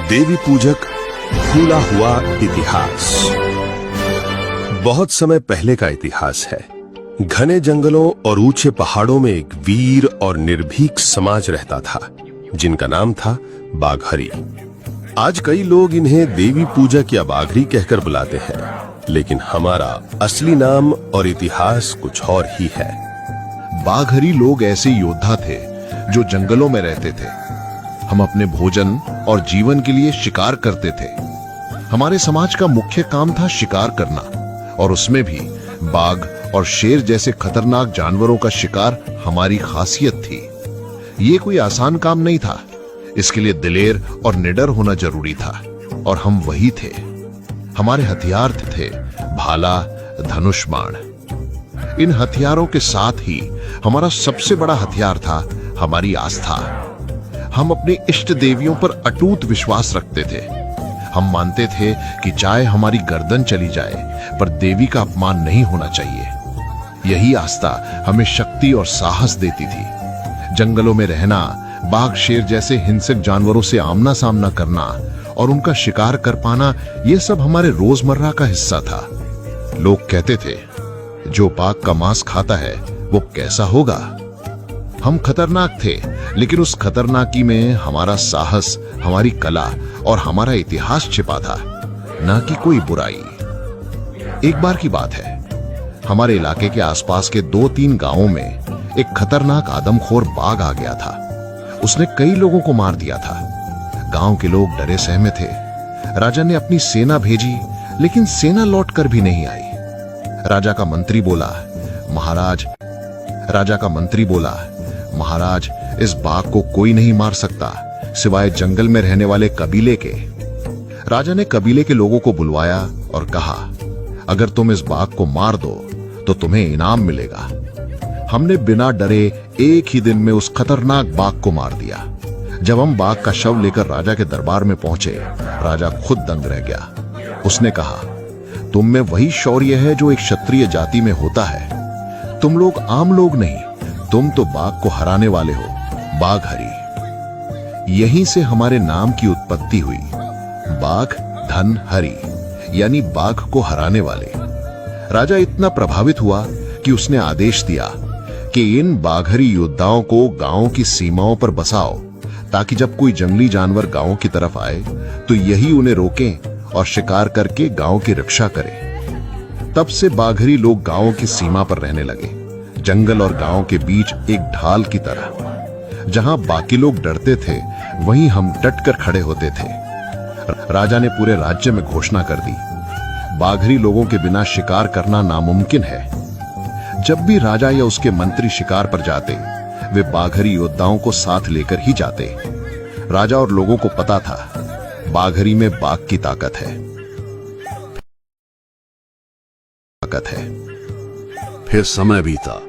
देवी पूजक फूला हुआ इतिहास। बहुत समय पहले का इतिहास है। घने जंगलों और ऊंचे पहाड़ों में एक वीर और निर्भीक समाज रहता था जिनका नाम था बाघरी। आज कई लोग इन्हें देवी पूजक या बाघरी कहकर बुलाते हैं, लेकिन हमारा असली नाम और इतिहास कुछ और ही है। बाघरी लोग ऐसे योद्धा थे जो जंगलों में रहते थे। हम अपने भोजन और जीवन के लिए शिकार करते थे। हमारे समाज का मुख्य काम था शिकार करना, और उसमें भी बाघ और शेर जैसे खतरनाक जानवरों का शिकार हमारी खासियत थी। ये कोई आसान काम नहीं था। इसके लिए दिलेर और निडर होना जरूरी था, और हम वही थे। हमारे हथियार थे भाला, धनुष, बाण। इन हथियारों के साथ ही हमारा सबसे बड़ा हथियार था हमारी आस्था। हम अपने इष्ट देवियों पर अटूट विश्वास रखते थे। हम मानते थे कि चाहे हमारी गर्दन चली जाए, पर देवी का अपमान नहीं होना चाहिए। यही आस्था हमें शक्ति और साहस देती थी। जंगलों में रहना, बाघ शेर जैसे हिंसक जानवरों से आमना सामना करना और उनका शिकार कर पाना, यह सब हमारे रोजमर्रा का हिस्सा था। लोग कहते थे, जो बाघ का मांस खाता है वो कैसा होगा। हम खतरनाक थे, लेकिन उस खतरनाकी में हमारा साहस, हमारी कला और हमारा इतिहास छिपा था, न कि कोई बुराई। एक बार की बात है, हमारे इलाके के आसपास के 2-3 गांवों में एक खतरनाक आदमखोर बाघ आ गया था। उसने कई लोगों को मार दिया था। गांव के लोग डरे सहमे थे। राजा ने अपनी सेना भेजी, लेकिन सेना लौट कर भी नहीं आई। राजा का मंत्री बोला, महाराज, इस बाघ को कोई नहीं मार सकता सिवाय जंगल में रहने वाले कबीले के। राजा ने कबीले के लोगों को बुलवाया और कहा, अगर तुम इस बाघ को मार दो तो तुम्हें इनाम मिलेगा। हमने बिना डरे एक ही दिन में उस खतरनाक बाघ को मार दिया। जब हम बाघ का शव लेकर राजा के दरबार में पहुंचे, राजा खुद दंग रह गया। उसने कहा, तुम में वही शौर्य है जो एक क्षत्रिय जाति में होता है। तुम लोग आम लोग नहीं, तुम तो बाघ को हराने वाले हो, बाघरी। यहीं से हमारे नाम की उत्पत्ति हुई, बाघ धन हरि, यानी बाघ को हराने वाले। राजा इतना प्रभावित हुआ कि उसने आदेश दिया कि इन बाघरी योद्धाओं को गांव की सीमाओं पर बसाओ, ताकि जब कोई जंगली जानवर गांव की तरफ आए तो यही उन्हें रोकें और शिकार करके गांव की रक्षा करें। तब से बाघरी लोग गांव की सीमा पर रहने लगे, जंगल और गांव के बीच एक ढाल की तरह। जहां बाकी लोग डरते थे, वहीं हम डटकर खड़े होते थे। राजा ने पूरे राज्य में घोषणा कर दी, बाघरी लोगों के बिना शिकार करना नामुमकिन है। जब भी राजा या उसके मंत्री शिकार पर जाते, वे बाघरी योद्धाओं को साथ लेकर ही जाते। राजा और लोगों को पता था, बाघरी में बाघ की ताकत है। फिर समय बीता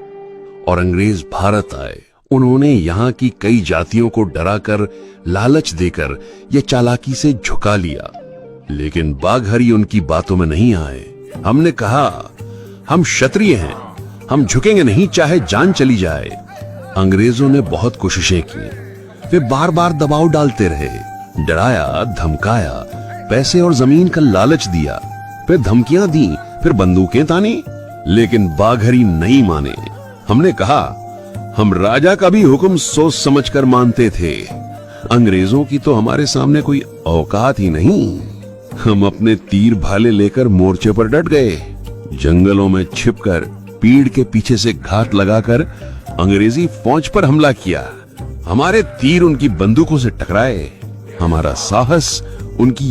और अंग्रेज भारत आए। उन्होंने यहाँ की कई जातियों को डराकर, लालच देकर या चालाकी से झुका लिया, लेकिन बाघरी उनकी बातों में नहीं आए। हमने कहा, हम क्षत्रिय हैं, हम झुकेंगे नहीं चाहे जान चली जाए। अंग्रेजों ने बहुत कोशिशें की। वे बार बार दबाव डालते रहे, डराया, धमकाया, पैसे और जमीन का लालच दिया, फिर धमकियां दी, फिर बंदूकें तानी, लेकिन बाघरी नहीं माने। हमने कहा, हम राजा का भी हुक्म सोच समझकर मानते थे। अंग्रेजों की तो हमारे सामने कोई औकात ही नहीं। हम अपने तीर भाले लेकर मोर्चे पर डट गए। जंगलों में छिपकर, पीड़ के पीछे से घात लगाकर अंग्रेजी फौज पर हमला किया। हमारे तीर उनकी बंदूकों से टकराए। हमारा साहस उनकी